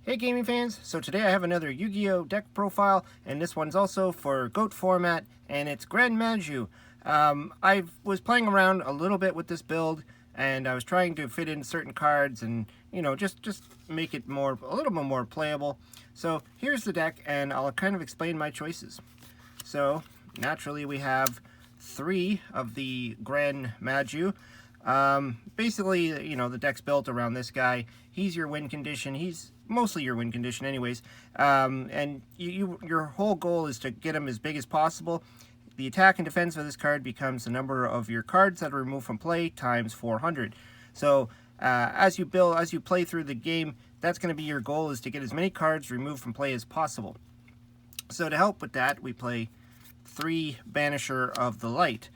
Hey gaming fans, so today I have another Yu-Gi-Oh deck profile, and this one's also for GOAT format, and it's Gren Maju. I was playing around a little bit with this build, and I was trying to fit in certain cards and, you know, just make it a little bit more playable. So here's the deck, and I'll kind of explain my choices. So naturally we have 3 of the Gren Maju. Basically, you know, the deck's built around this guy. He's your win condition. He's mostly your win condition anyways. And your whole goal is to get him as big as possible. The attack and defense of this card becomes the number of your cards that are removed from play times 400. So as you play through the game, that's going to be your goal, is to get as many cards removed from play as possible. So to help with that, we play 3 Banisher of the Light.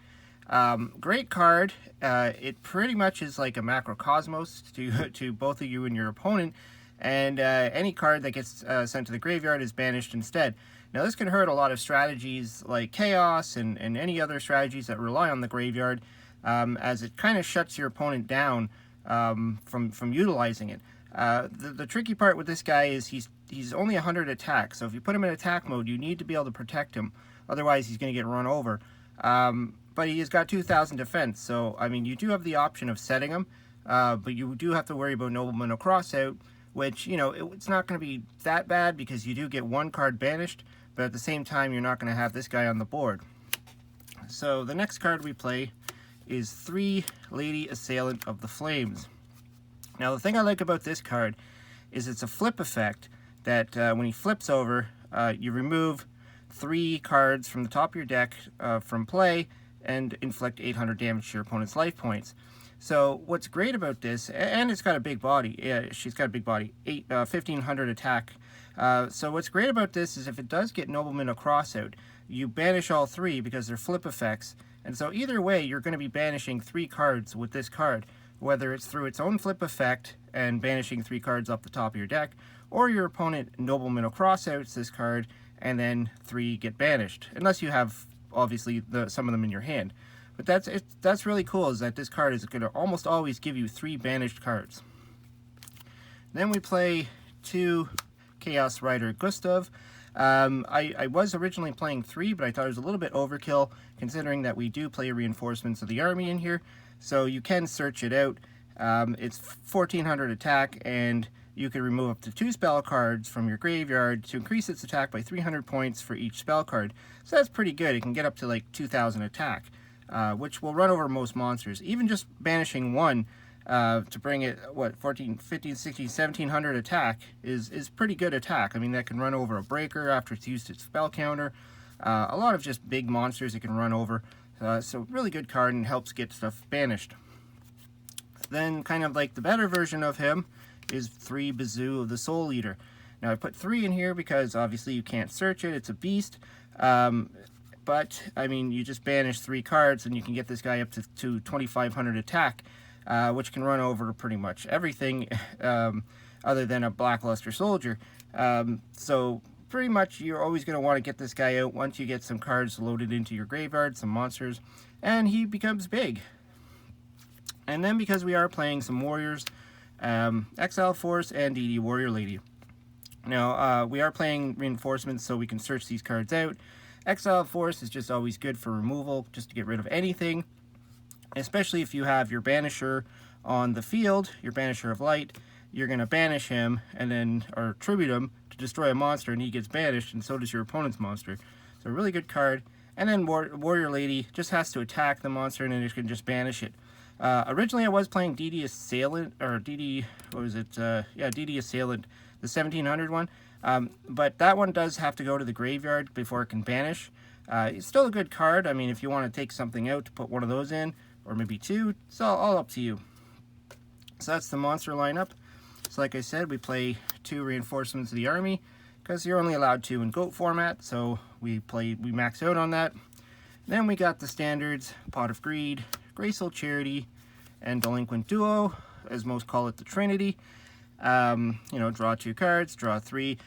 Great card. It pretty much is like a macrocosmos to both of you and your opponent, and any card that gets sent to the graveyard is banished instead. Now this can hurt a lot of strategies like Chaos and any other strategies that rely on the graveyard, as it kind of shuts your opponent down from utilizing it. The tricky part with this guy is he's only 100 attack, so if you put him in attack mode, you need to be able to protect him. Otherwise, he's going to get run over. But he has got 2,000 defense, so I mean, you do have the option of setting him, but you do have to worry about Nobleman of Crossout, which, you know, it's not going to be that bad because you do get 1 card banished, but at the same time, you're not going to have this guy on the board. So the next card we play is 3 Lady Assailant of the Flames. Now the thing I like about this card is it's a flip effect that when he flips over, you remove 3 cards from the top of your deck from play and inflict 800 damage to your opponent's life points. So what's great about this, and it's got a big body, yeah, she's got a big body, 1500 attack. So what's great about this is if it does get Nobleman of Crossout, you banish all 3 because they're flip effects, and so either way you're going to be banishing 3 cards with this card, whether it's through its own flip effect and banishing 3 cards off the top of your deck, or your opponent Nobleman of Crossouts this card and then 3 get banished, unless you have obviously some of them in your hand. But that's really cool, is that this card is going to almost always give you 3 banished cards. Then we play 2 Chaos Rider Gustav. I was originally playing 3, but I thought it was a little bit overkill, considering that we do play Reinforcements of the Army in here, so you can search it out. It's 1400 attack, and you can remove up to 2 spell cards from your graveyard to increase its attack by 300 points for each spell card. So that's pretty good. It can get up to like 2000 attack, which will run over most monsters. Even just banishing 1 to bring it, what, 14, 15, 16, 1700 attack is pretty good attack. I mean, that can run over a breaker after it's used its spell counter. A lot of just big monsters it can run over. So really good card and helps get stuff banished. Then kind of like the better version of him is 3 Bazoo of the Soul Eater. Now I put 3 in here because obviously you can't search it, it's a beast. But I mean, you just banish 3 cards and you can get this guy up to 2500 attack, which can run over pretty much everything other than a Blackluster Soldier. So pretty much you're always going to want to get this guy out once you get some cards loaded into your graveyard, some monsters, and he becomes big. And then because we are playing some warriors, Exile Force and DD Warrior Lady. Now, we are playing Reinforcements, so we can search these cards out. Exile Force is just always good for removal, just to get rid of anything, especially if you have your Banisher on the field, your Banisher of Light. You're going to banish him, and then, or tribute him to destroy a monster, and he gets banished, and so does your opponent's monster. So a really good card. And then Warrior Lady just has to attack the monster, and then you can just banish it. Originally I was playing DD Assailant, or DD, what was it, yeah, DD Assailant, the 1700 one, but that one does have to go to the graveyard before it can banish. It's still a good card. I mean, if you want to take something out to put one of those in, or maybe 2, it's all up to you. So that's the monster lineup. So like I said, we play 2 Reinforcements of the Army, because you're only allowed 2 in GOAT format, so we max out on that. Then we got the standards, Pot of Greed, Graceful Charity, and Delinquent Duo, as most call it, the Trinity. You know, draw 2 cards, draw 3.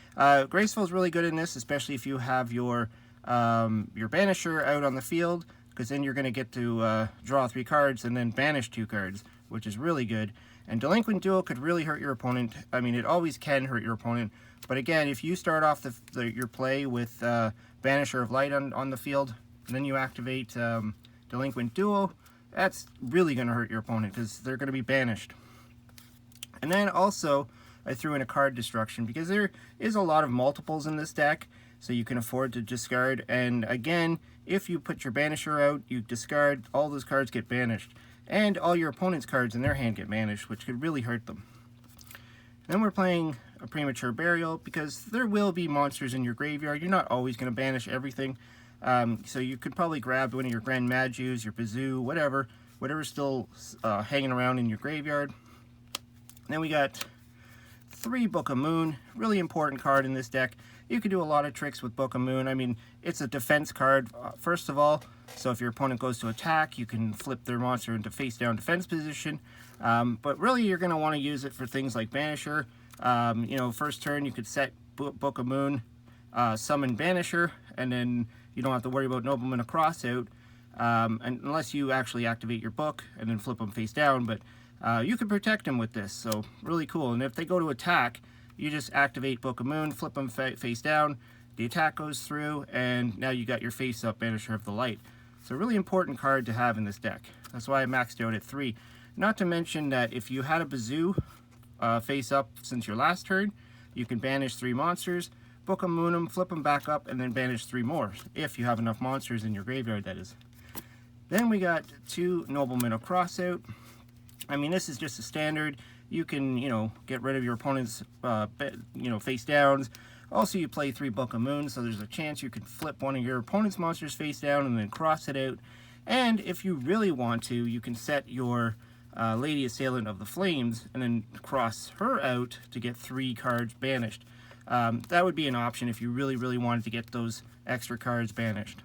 Graceful is really good in this, especially if you have your Banisher out on the field, because then you're going to get to draw 3 cards and then banish 2 cards, which is really good. And Delinquent Duo could really hurt your opponent. I mean, it always can hurt your opponent. But again, if you start off your play with Banisher of Light on the field, and then you activate Delinquent Duo, that's really going to hurt your opponent because they're going to be banished. And then also, I threw in a card destruction because there is a lot of multiples in this deck, so you can afford to discard. And again, if you put your Banisher out, you discard, all those cards get banished. And all your opponent's cards in their hand get banished, which could really hurt them. Then we're playing a Premature Burial because there will be monsters in your graveyard. You're not always going to banish everything. So you could probably grab one of your Gren Majus, your Bazoo, whatever's still hanging around in your graveyard. Then we got 3 Book of Moon, really important card in this deck. You can do a lot of tricks with Book of Moon. I mean, it's a defense card, first of all, so if your opponent goes to attack, you can flip their monster into face-down defense position. But really, you're going to want to use it for things like Banisher. You know, first turn, you could set Book of Moon, summon Banisher, and then you don't have to worry about Nobleman of Crossout, unless you actually activate your book and then flip them face down. But you can protect them with this, so really cool. And if they go to attack, you just activate Book of Moon, flip them face down, the attack goes through, and now you got your face-up Banisher of the Light. So a really important card to have in this deck. That's why I maxed out at 3. Not to mention that if you had a Bazoo face-up since your last turn, you can banish 3 monsters, Book of Moon them, flip them back up, and then banish 3 more, if you have enough monsters in your graveyard, that is. Then we got 2 Noblemen of Crossout. I mean, this is just a standard. You can, you know, get rid of your opponent's, face downs. Also, you play 3 Book of Moon, so there's a chance you could flip one of your opponent's monsters face down and then cross it out. And if you really want to, you can set your Lady Assailant of the Flames and then cross her out to get 3 cards banished. That would be an option if you really, really wanted to get those extra cards banished.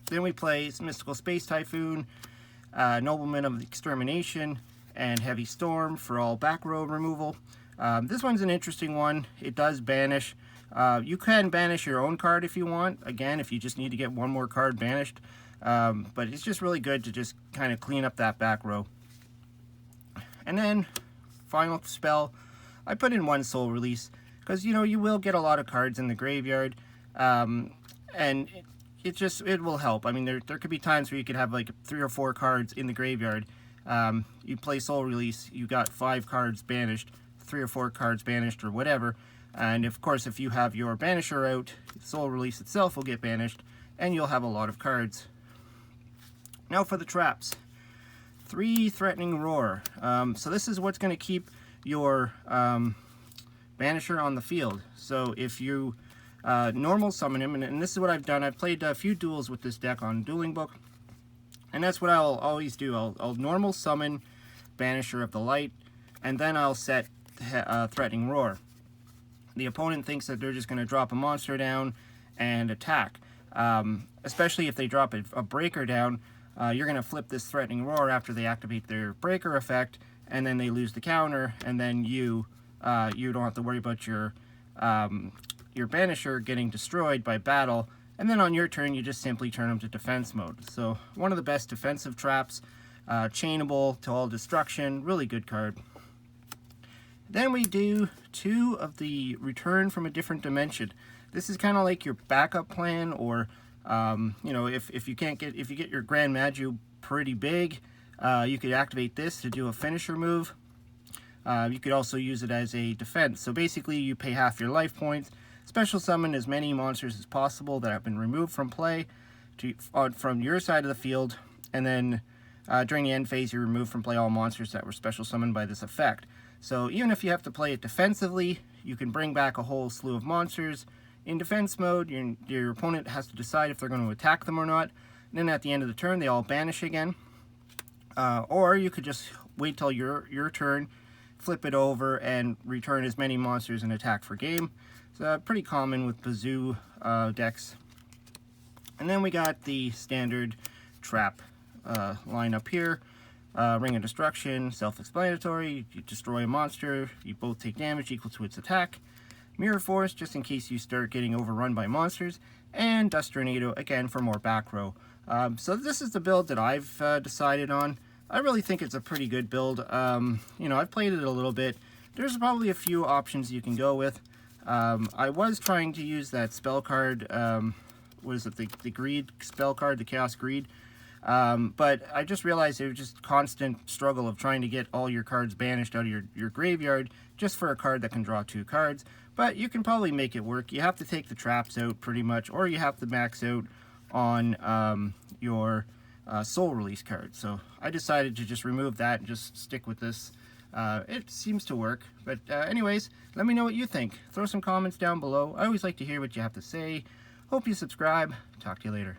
Then we play Mystical Space Typhoon, Nobleman of Extermination, and Heavy Storm for all back row removal. This one's an interesting one. It does banish. You can banish your own card if you want, again, if you just need to get one more card banished. But it's just really good to just kind of clean up that back row. And then, final spell, I put in 1 Soul Release, because, you know, you will get a lot of cards in the graveyard, and it will help. I mean, there could be times where you could have like 3 or 4 cards in the graveyard. You play Soul Release, you got 5 cards banished, 3 or 4 cards banished, or whatever. And of course, if you have your Banisher out, Soul Release itself will get banished, and you'll have a lot of cards. Now for the traps. 3 Threatening Roar. So this is what's going to keep your Banisher on the field. So if you normal summon him, and this is what I've done. I've played a few duels with this deck on Dueling Book, and that's what I'll always do. I'll normal summon Banisher of the Light, and then I'll set Threatening Roar. The opponent thinks that they're just going to drop a monster down and attack. Especially if they drop a breaker down, you're going to flip this Threatening Roar after they activate their breaker effect, and then they lose the counter, and then you don't have to worry about your Banisher getting destroyed by battle, and then on your turn you just simply turn them to defense mode. So one of the best defensive traps, chainable to all destruction, really good card. Then we do 2 of the Return from a Different Dimension. This is kind of like your backup plan, or you know, if you get your Gren Maju pretty big, you could activate this to do a finisher move. You could also use it as a defense. So basically, you pay half your life points, special summon as many monsters as possible that have been removed from play from your side of the field, and then during the end phase, you remove from play all monsters that were special summoned by this effect. So even if you have to play it defensively, you can bring back a whole slew of monsters. In defense mode, your opponent has to decide if they're going to attack them or not. And then at the end of the turn, they all banish again. Or you could just wait till your turn, flip it over, and return as many monsters and attack for game. So pretty common with Bazoo decks. And then we got the standard trap line up here. Ring of Destruction, self-explanatory. You destroy a monster, you both take damage equal to its attack. Mirror Force, just in case you start getting overrun by monsters. And Dust Tornado, again, for more back row. So this is the build that I've decided on. I really think it's a pretty good build. You know, I've played it a little bit. There's probably a few options you can go with. I was trying to use that spell card, what is it, the Greed spell card, the Chaos Greed. But I just realized it was just constant struggle of trying to get all your cards banished out of your graveyard just for a card that can draw 2 cards. But you can probably make it work. You have to take the traps out pretty much, or you have to max out on your soul release card. So I decided to just remove that and just stick with this. It seems to work. But anyways, let me know what you think. Throw some comments down below. I always like to hear what you have to say. Hope you subscribe. Talk to you later.